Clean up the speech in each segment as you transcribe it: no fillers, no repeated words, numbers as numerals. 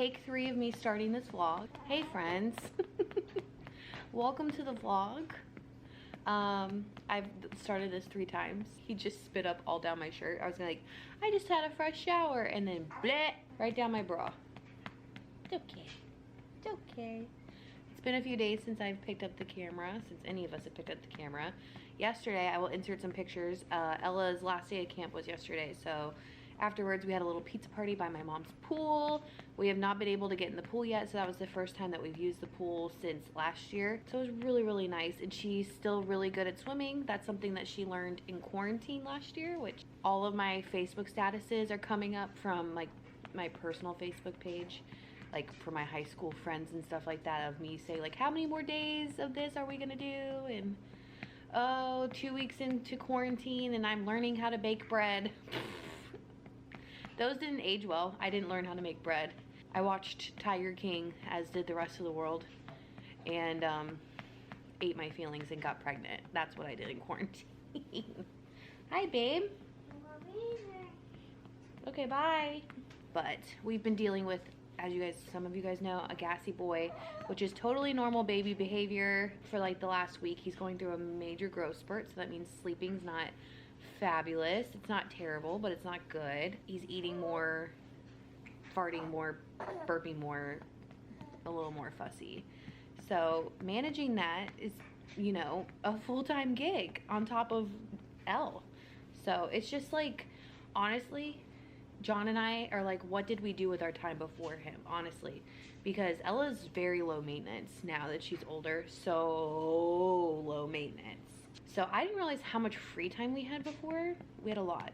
take 3 of me starting this vlog. Hey friends. Welcome to the vlog. I've started this 3 times. He just spit up all down my shirt. I was like, I just had a fresh shower, and then bleh, right down my bra. It's okay. It's okay. It's been a few days since I've picked up the camera, since any of us have picked up the camera. Yesterday, I will insert some pictures. Ella's last day of camp was yesterday, so afterwards we had a little pizza party by my mom's pool. We have not been able to get in the pool yet, so that was the first time that we've used the pool since last year. So it was really, really nice, and she's still really good at swimming. That's something that she learned in quarantine last year, which all of my Facebook statuses are coming up from like my personal Facebook page, like for my high school friends and stuff like that, of me say like, how many more days of this are we gonna do? And oh, 2 weeks into quarantine and I'm learning how to bake bread. Those didn't age well. I didn't learn how to make bread. I watched Tiger King, as did the rest of the world, and ate my feelings and got pregnant. That's what I did in quarantine. Hi, babe. Okay, bye. But we've been dealing with, as you guys, some of you guys know, a gassy boy, which is totally normal baby behavior for like the last week. He's going through a major growth spurt, so that means sleeping's not fabulous. It's not terrible, but it's not good. He's eating more, farting more, burping more, a little more fussy. So managing that is, you know, a full-time gig on top of Elle. So it's just like, honestly, John and I are like, what did we do with our time before him, honestly? Because Ella's very low maintenance now that she's older, so low maintenance. So I didn't realize how much free time we had before. We had a lot.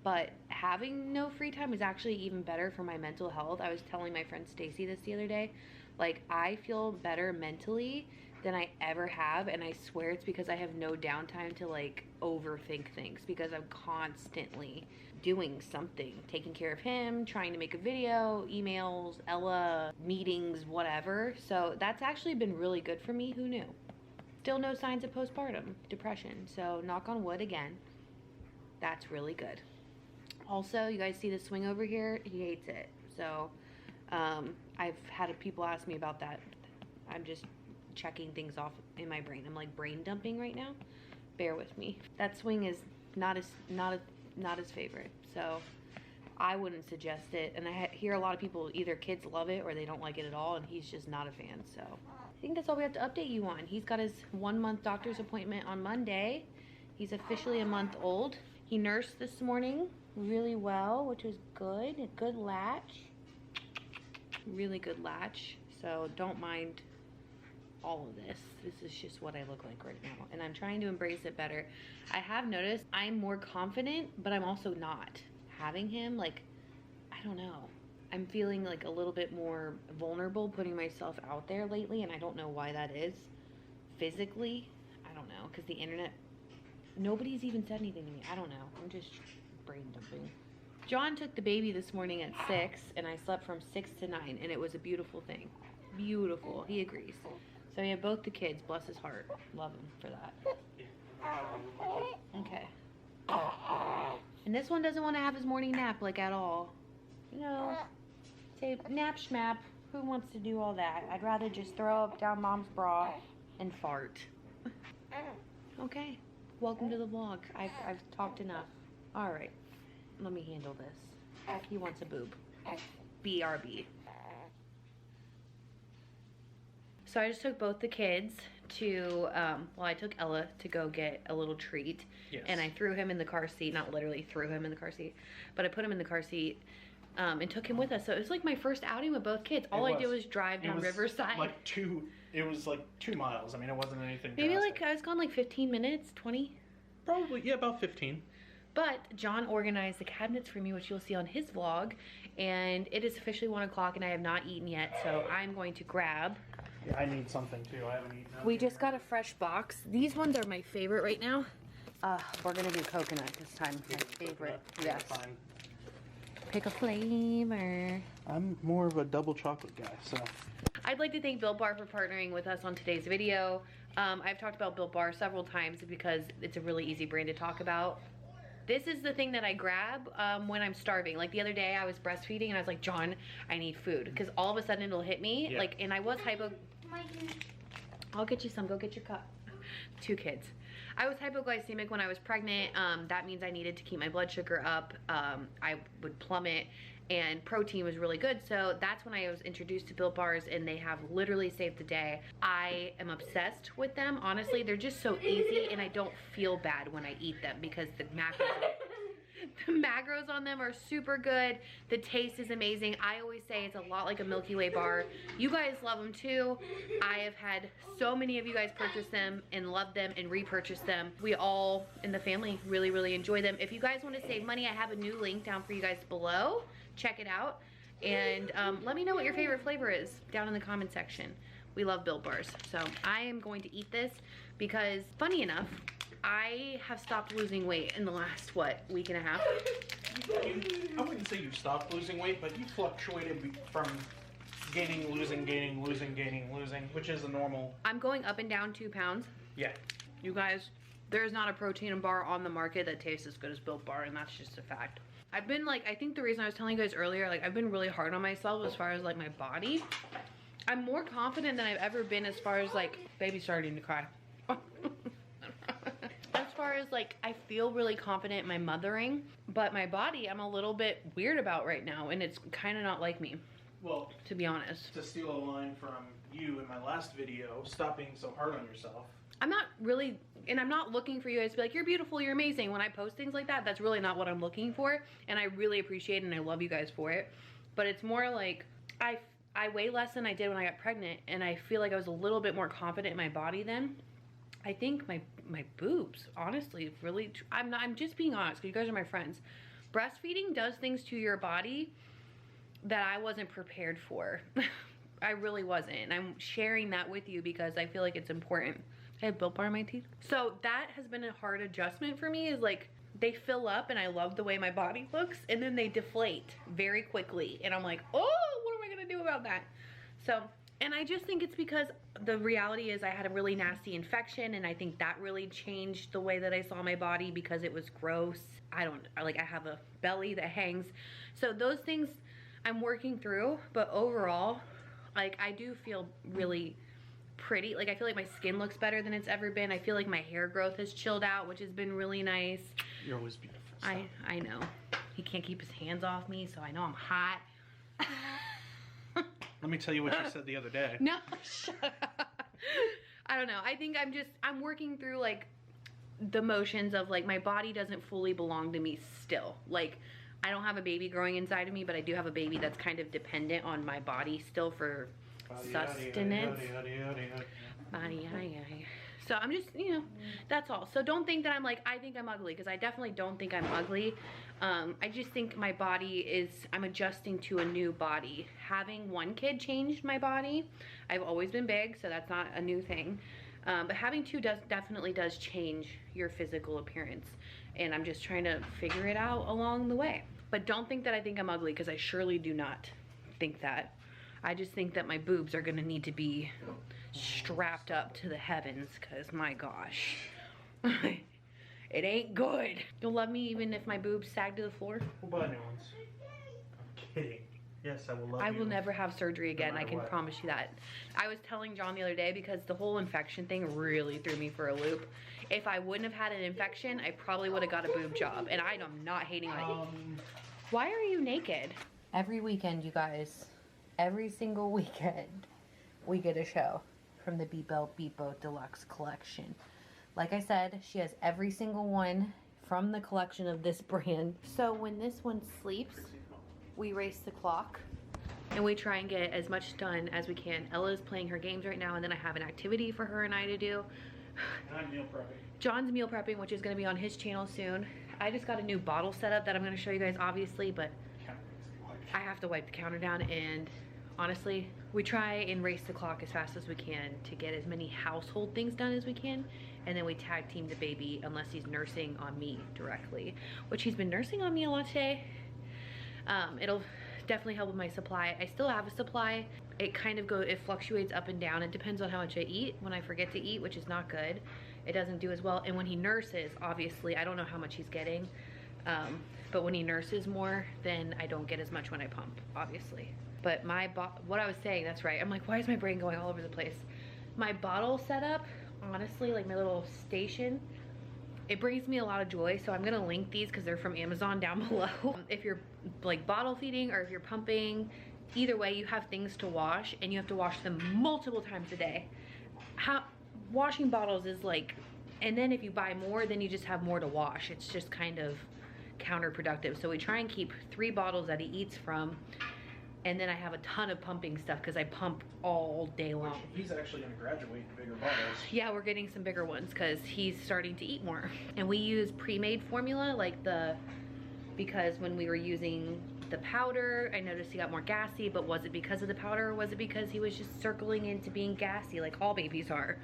But having no free time is actually even better for my mental health. I was telling my friend Stacy this the other day. Like, I feel better mentally than I ever have, and I swear it's because I have no downtime to like overthink things, because I'm constantly doing something, taking care of him, trying to make a video, emails, Ella, meetings, whatever. So that's actually been really good for me. Who knew? Still no signs of postpartum depression, so knock on wood again. That's really good. Also, you guys see the swing over here? He hates it. So I've had people ask me about that. I'm just checking things off in my brain. I'm like brain dumping right now. Bear with me. That swing is not his favorite, so I wouldn't suggest it. And I hear a lot of people, either kids love it or they don't like it at all, and he's just not a fan. So I think that's all we have to update you on. He's got his 1-month doctor's appointment on Monday. He's officially a month old. He nursed this morning really well, which was good. A good latch. Really good latch. So don't mind all of this. This is just what I look like right now, and I'm trying to embrace it better. I have noticed I'm more confident, but I'm also not. Having him, like, I don't know. I'm feeling like a little bit more vulnerable putting myself out there lately, and I don't know why that is. Physically, I don't know, because the internet, nobody's even said anything to me. I don't know. I'm just brain dumping. John took the baby this morning at 6, and I slept from 6 to 9, and it was a beautiful thing. Beautiful. He agrees. So we have both the kids, bless his heart. Love him for that. Okay. And this one doesn't want to have his morning nap, like, at all. You know, say nap schmap. Who wants to do all that? I'd rather just throw up down mom's bra and fart. Okay. Welcome to the vlog. I've talked enough. All right. Let me handle this. He wants a boob. BRB. So I just took both the kids to, well, I took Ella to go get a little treat. Yes. And I threw him in the car seat, not literally threw him in the car seat, but I put him in the car seat and took him with us. So it was like my first outing with both kids. All I did was drive down Riverside. It was like 2 miles. I mean, it wasn't anything Maybe drastic. like, I was gone like 15 minutes, 20. Probably, yeah, about 15. But John organized the cabinets for me, which you'll see on his vlog. And it is officially 1 o'clock and I have not eaten yet. So I'm going to grab. Yeah, I need something too. I haven't eaten. We just got a fresh box. These ones are my favorite right now. We're gonna do coconut this time. My favorite. Yes. Fine. Pick a flavor. I'm more of a double chocolate guy, so. I'd like to thank Built Bar for partnering with us on today's video. I've talked about Built Bar several times because it's a really easy brand to talk about. this is the thing that I grab when I'm starving. Like the other day I was breastfeeding and I was like, John, I need food. Because all of a sudden it'll hit me. Like, and I was I'll get you some, go get your cup. 2 kids. I was hypoglycemic when I was pregnant. That means I needed to keep my blood sugar up. I would plummet, and protein was really good. So that's when I was introduced to Built Bars, and they have literally saved the day. I am obsessed with them. Honestly, they're just so easy, and I don't feel bad when I eat them because the macros on them are super good. The taste is amazing. I always say it's a lot like a Milky Way bar. You guys love them too. I have had so many of you guys purchase them and love them and repurchase them. We all in the family really, really enjoy them. If you guys want to save money, I have a new link down for you guys below. Check it out. And let me know what your favorite flavor is down in the comment section. We love Built Bars. So I am going to eat this because, funny enough, I have stopped losing weight in the last, what, week and a half? I wouldn't say you stopped losing weight, but you fluctuated from gaining, losing, gaining, losing, gaining, losing, which is a normal. I'm going up and down 2 pounds. Yeah. You guys, there's not a protein bar on the market that tastes as good as Built Bar, and that's just a fact. I've been like, I think the reason I was telling you guys earlier, like I've been really hard on myself as far as like my body. I'm more confident than I've ever been as far as like, baby's starting to cry. As far as like, I feel really confident in my mothering, but my body I'm a little bit weird about right now, and it's kind of not like me. Well, to be honest. To steal a line from you in my last video, stop being so hard on yourself. I'm not really, and I'm not looking for you guys to be like, you're beautiful, you're amazing. When I post things like that, that's really not what I'm looking for, and I really appreciate it and I love you guys for it. But it's more like, I weigh less than I did when I got pregnant, and I feel like I was a little bit more confident in my body then. I think my boobs, honestly, really, I'm just being honest, because you guys are my friends. Breastfeeding does things to your body that I wasn't prepared for. I really wasn't. And I'm sharing that with you because I feel like it's important. I have Built Bar in my teeth. So that has been a hard adjustment for me, is like, they fill up and I love the way my body looks, and then they deflate very quickly. And I'm like, oh, what am I gonna do about that? So, and I just think it's because the reality is I had a really nasty infection, and I think that really changed the way that I saw my body because it was gross. I have a belly that hangs. So those things I'm working through, but overall, like, I do feel really pretty. Like, I feel like my skin looks better than it's ever been. I feel like my hair growth has chilled out, which has been really nice. You're always beautiful. I know. He can't keep his hands off me, so I know I'm hot. Let me tell you what you said the other day. No, shut up. I don't know. I think I'm working through like the motions of like my body doesn't fully belong to me still. Like, I don't have a baby growing inside of me, but I do have a baby that's kind of dependent on my body still for sustenance. So I'm just, you know, that's all. So don't think that I'm like, I think I'm ugly, because I definitely don't think I'm ugly. I just think my body is, I'm adjusting to a new body. Having 1 kid changed my body. I've always been big, so that's not a new thing. But having 2 definitely does change your physical appearance. And I'm just trying to figure it out along the way. But don't think that I think I'm ugly, because I surely do not think that. I just think that my boobs are gonna need to be strapped up to the heavens, because my gosh, it ain't good. You'll love me even if my boobs sag to the floor? We'll buy new ones. I'm kidding. Yes, I will love you. I will never have surgery again, I can what. promise you that. I was telling John the other day, because the whole infection thing really threw me for a loop. If I wouldn't have had an infection, I probably would have got a boob job, and I'm not hating on it. Why are you naked? Every weekend, you guys, every single weekend, we get a show from the Beepo Deluxe collection. Like I said, she has every single one from the collection of this brand. So when this one sleeps, we race the clock and we try and get as much done as we can. Ella's playing her games right now, and then I have an activity for her and I to do. And I'm meal prepping. John's meal prepping, which is going to be on his channel soon. I just got a new bottle setup that I'm going to show you guys, obviously, but I have to wipe the counter down, and honestly, we try and race the clock as fast as we can to get as many household things done as we can, and then we tag team the baby unless he's nursing on me directly, which he's been nursing on me a lot today. It'll definitely help with my supply. I still have a supply. It kind of it fluctuates up and down. It depends on how much I eat. When I forget to eat, which is not good, it doesn't do as well. And when he nurses, obviously, I don't know how much he's getting. But when he nurses more, then I don't get as much when I pump, obviously. But what I was saying, that's right. I'm like, why is my brain going all over the place? My bottle setup, honestly, like my little station, it brings me a lot of joy. So I'm gonna link these because they're from Amazon down below. If you're like bottle feeding or if you're pumping, either way, you have things to wash and you have to wash them multiple times a day. Washing bottles is like, and then if you buy more, then you just have more to wash. It's just kind of counterproductive. So we try and keep 3 bottles that he eats from, and then I have a ton of pumping stuff because I pump all day long. He's actually going to graduate to bigger bottles. Yeah, we're getting some bigger ones because he's starting to eat more. And we use pre-made formula, because when we were using the powder, I noticed he got more gassy, but was it because of the powder or was it because he was just circling into being gassy like all babies are?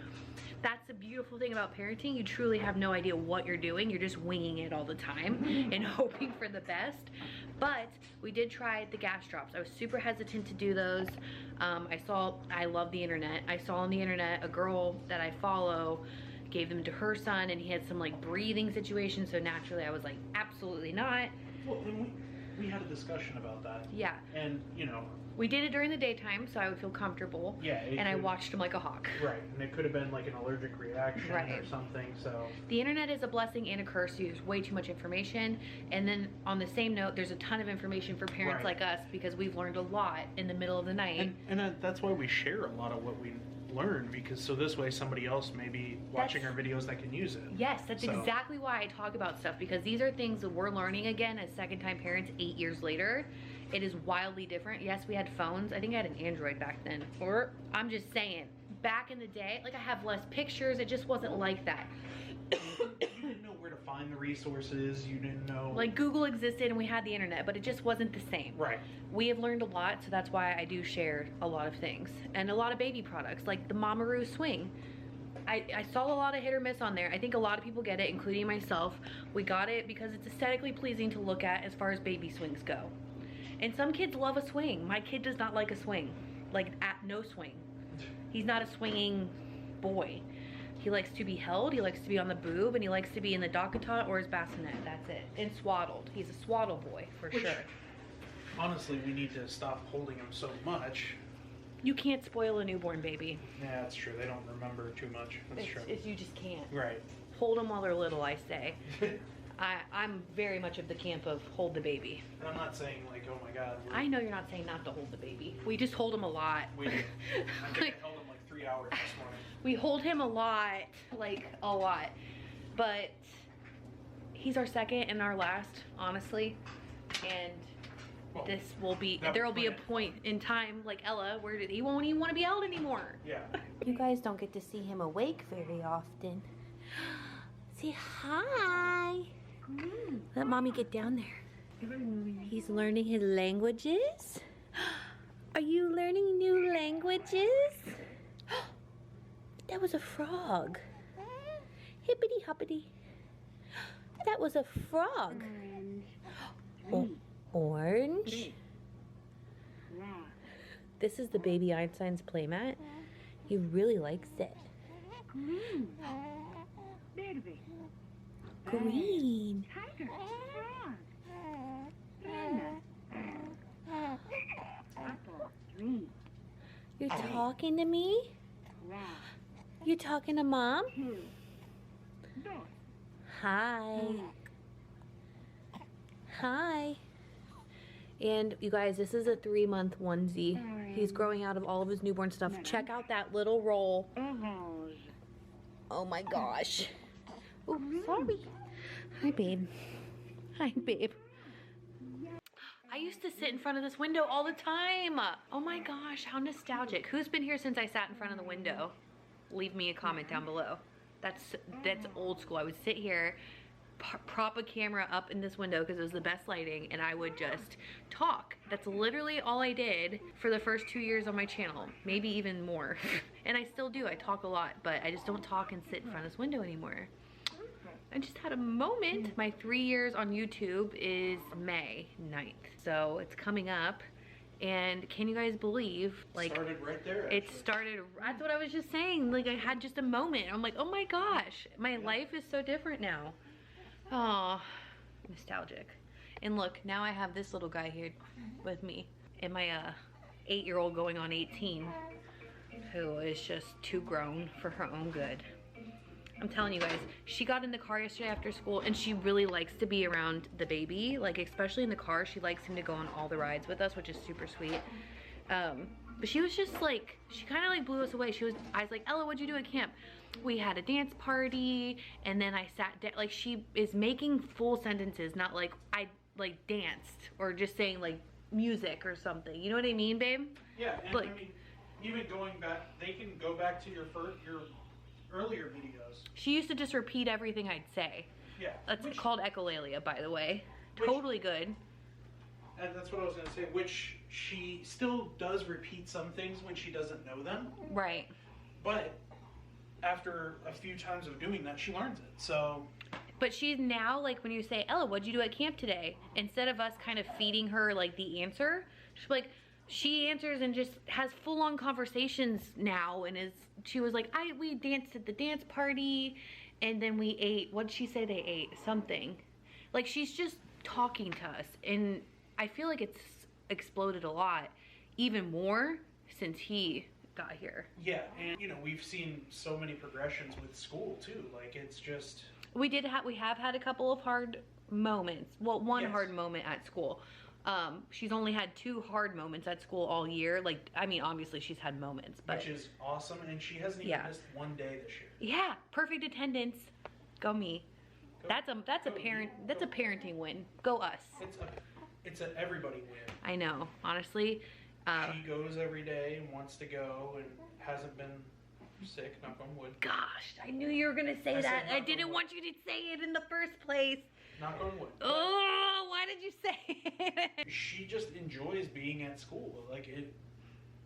That's the beautiful thing about parenting. You truly have no idea what you're doing. You're just winging it all the time and hoping for the best. But we did try the gas drops. I was super hesitant to do those. I love the internet. I saw on the internet a girl that I follow gave them to her son and he had some like breathing situation. So naturally I was like, absolutely not. Well, and we had a discussion about that. Yeah. And, you know, we did it during the daytime, so I would feel comfortable. Yeah. And I watched him like a hawk. Right, and it could have been like an allergic reaction or something, so. The internet is a blessing and a curse. There's way too much information. And then on the same note, there's a ton of information for parents like us because we've learned a lot in the middle of the night. And that's why we share a lot of what we learn, because so this way somebody else may be watching our videos that can use it. Yes, that's exactly why I talk about stuff, because these are things that we're learning again as second-time parents 8 years later. It is wildly different. Yes, we had phones. I think I had an Android back then. Or I'm just saying, back in the day, like I have less pictures. It just wasn't like that. You didn't know where to find the resources. You didn't know. Like Google existed and we had the internet, but it just wasn't the same. Right. We have learned a lot, so that's why I do share a lot of things. And a lot of baby products, like the Mamaroo swing. I saw a lot of hit or miss on there. I think a lot of people get it, including myself. We got it because it's aesthetically pleasing to look at as far as baby swings go. And some kids love a swing. My kid does not like a swing. Like, no swing. He's not a swinging boy. He likes to be held, he likes to be on the boob, and he likes to be in the dockatut or his bassinet. That's it. And swaddled. He's a swaddle boy, for sure. Honestly, we need to stop holding him so much. You can't spoil a newborn baby. Yeah, that's true. They don't remember too much. That's true. You just can't. Right. Hold them while they're little, I say. I'm very much of the camp of hold the baby. And I'm not saying like, oh my God. I know you're not saying not to hold the baby. We just hold him a lot. We do. I think I held him like 3 hours this morning. We hold him a lot, like a lot. But he's our second and our last, honestly. And this will be, there will be a point in time like Ella where he won't even want to be held anymore. Yeah. You guys don't get to see him awake very often. Say hi. Let mommy get down there. He's learning his languages. Are you learning new languages? That was a frog. Hippity hoppity. That was a frog. Orange. This is the baby Einstein's playmat. He really likes it. Green. You're talking to me? You talking to mom? Hi. Hi. And you guys, this is a 3-month onesie. He's growing out of all of his newborn stuff. Check out that little roll. Oh my gosh. Oh, sorry. Hi, babe. Hi, babe. I used to sit in front of this window all the time. Oh my gosh, how nostalgic. Who's been here since I sat in front of the window? Leave me a comment down below. That's old school. I would sit here, prop a camera up in this window because it was the best lighting, and I would just talk. That's literally all I did for the first 2 years on my channel, maybe even more. And I still do. I talk a lot, but I just don't talk and sit in front of this window anymore. I just had a moment. My 3 years on YouTube is May 9th, so it's coming up. And can you guys believe, like, started right there. It started, that's what I was just saying. Like, I had just a moment. I'm like, oh my gosh, my life is so different now. Oh, nostalgic. And look, now I have this little guy here with me, and my 8-year-old going on 18, who is just too grown for her own good. I'm telling you guys, she got in the car yesterday after school, and she really likes to be around the baby, like especially in the car. She likes him to go on all the rides with us, which is super sweet. But she was just like, she kind of like blew us away. I was like, Ella, what'd you do at camp? We had a dance party, and then I sat down. Like, she is making full sentences, not like I like danced or just saying like music or something. You know what I mean, babe? Yeah, and like, I mean, even going back, they can go back to your earlier videos. She used to just repeat everything I'd say. Yeah. That's called echolalia, by the way. Totally good. And that's what I was going to say, which she still does repeat some things when she doesn't know them. Right. But after a few times of doing that, she learns it. So. But she's now, like, when you say, Ella, what'd you do at camp today? Instead of us kind of feeding her, like, the answer, she's like, she answers and just has full-on conversations now, and she was like, we danced at the dance party, and then we ate, what'd she say they ate? Something. Like, she's just talking to us, and I feel like it's exploded a lot, even more since he got here. Yeah, and, you know, we've seen so many progressions with school, too. Like, it's just... We have had a couple of hard moments. Well, one Yes. hard moment at school. She's only had 2 hard moments at school all year. Like, I mean, obviously she's had moments, but Which is awesome, and she hasn't even missed one day this year. yeah, perfect attendance. Go me. Go- That's a go parent. you. That's a parenting win. Go us. It's an everybody win. I know, honestly. She goes every day and wants to go and hasn't been sick, knock on wood. Gosh, I knew you were gonna say I said that. I knock on didn't wood. want you to say it in the first place. Knock on wood. Oh, why did you say it? She just enjoys being at school. Like, it.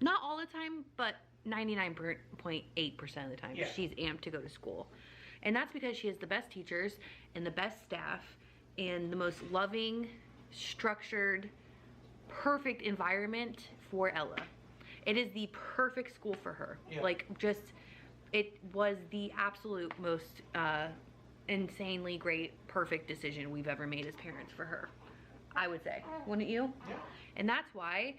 Not all the time, but 99.8% of the time, Yeah. she's amped to go to school. And that's because she has the best teachers and the best staff and the most loving, structured, perfect environment for Ella. It is the perfect school for her. Yeah. Like, just, it was the absolute most insanely great, perfect decision we've ever made as parents for her, I would say. Wouldn't you? Yeah. And that's why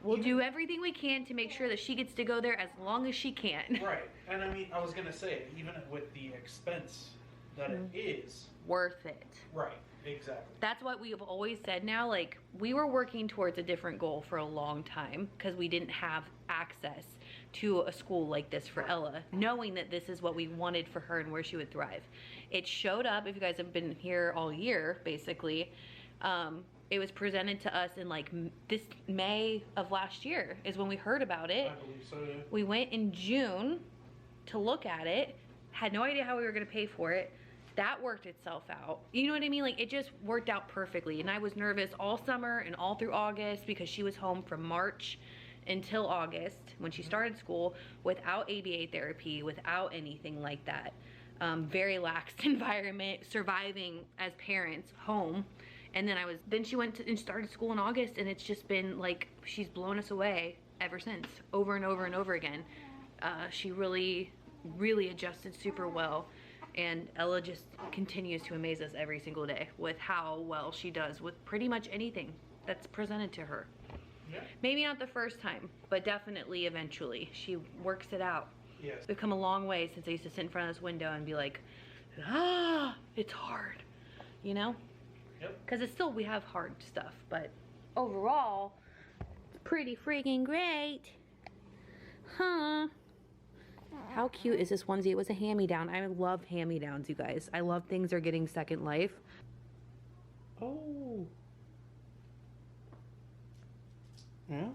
we'll do everything we can to make sure that she gets to go there as long as she can. Right. And I mean, I was going to say, even with the expense that it is. Worth it. Right. Exactly. That's what we have always said now. Like, we were working towards a different goal for a long time because we didn't have access to a school like this for Ella, knowing that this is what we wanted for her and where she would thrive. It showed up, if you guys have been here all year, basically, it was presented to us in like this May of last year is when we heard about it. I believe so. Yeah. We went in June to look at it, had no idea how we were gonna pay for it. That worked itself out. You know what I mean? Like, it just worked out perfectly. And I was nervous all summer and all through August because she was home from March until August when she started school without ABA therapy, without anything like that. Very lax environment, surviving as parents home. And then she went and started school in August, and it's just been like, she's blown us away ever since, over and over and over again. She really, really adjusted super well. And Ella just continues to amaze us every single day with how well she does with pretty much anything that's presented to her. Yeah. Maybe not the first time, but definitely eventually. She works it out. Yes. We've come a long way since I used to sit in front of this window and be like, it's hard, you know? Yep. Because it's still, we have hard stuff, but overall, it's pretty freaking great. Huh? How cute is this onesie? It was a hand-me-down. I love hand-me-downs, you guys. I love things are getting second life. Oh. Yeah.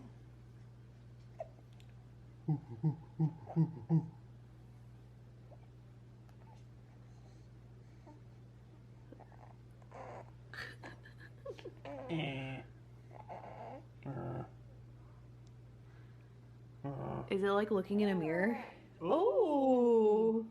Is it like looking in a mirror? Oh.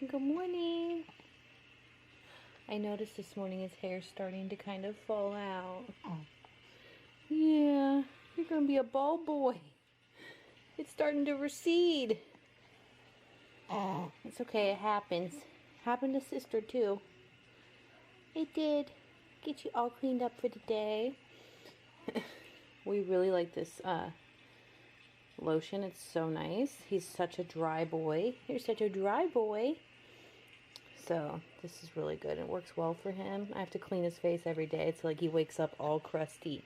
Good morning. I noticed this morning his hair's starting to kind of fall out. Yeah, you're gonna be a bald boy. It's starting to recede. It's okay, it happens. Happened to sister too. It did. Get you all cleaned up for the day. We really like this lotion. It's so nice. He's such a dry boy. You're such a dry boy. So this is really good. It works well for him. I have to clean his face every day. It's like he wakes up all crusty.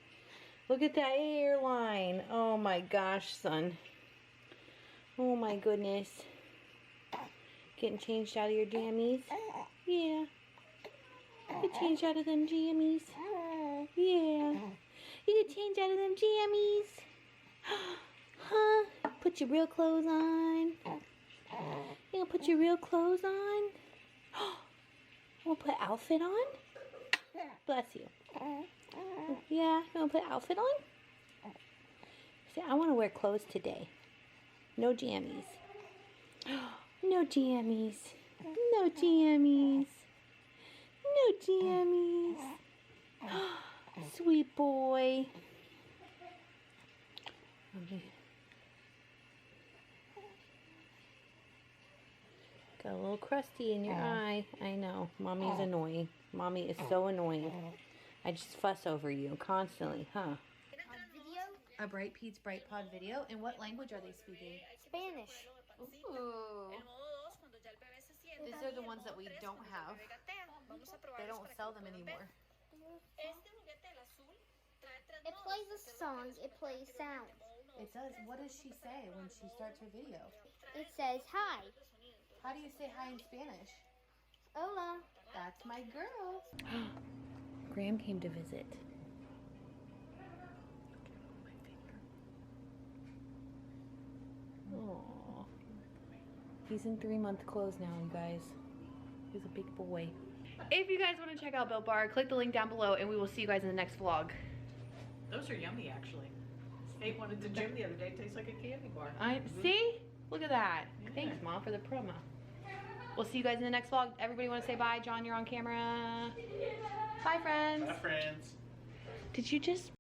Look at that hairline. Oh my gosh, son. Oh my goodness. Getting changed out of your jammies? Yeah. Get changed out of them jammies? Yeah. You get changed out of them jammies? Huh? Put your real clothes on? You gonna put your real clothes on? Wanna put outfit on? Bless you. Yeah, you wanna put outfit on? Say, I wanna wear clothes today. No jammies. No jammies. No jammies. No jammies. Sweet boy. Okay. Got a little crusty in your eye. I know. Mommy's annoying. Mommy is so annoying. I just fuss over you constantly, huh? A Bright Pete's Bright Pod video. In what language are they speaking? Spanish. Ooh. These are the ones that we don't have. They don't sell them anymore. It plays a song. It plays sound. It does. What does she say when she starts her video? It says hi. How do you say hi in Spanish? Hola. That's my girl. Graham came to visit. Aww. He's in 3-month clothes now, you guys. He's a big boy. If you guys want to check out Built Bar, click the link down below and we will see you guys in the next vlog. Those are yummy, actually. Ate one at the gym the other day. Tastes like a candy bar. See? Look at that. Thanks, Mom, for the promo. We'll see you guys in the next vlog. Everybody want to say bye? John, you're on camera. Bye, friends. Bye, friends. Did you just...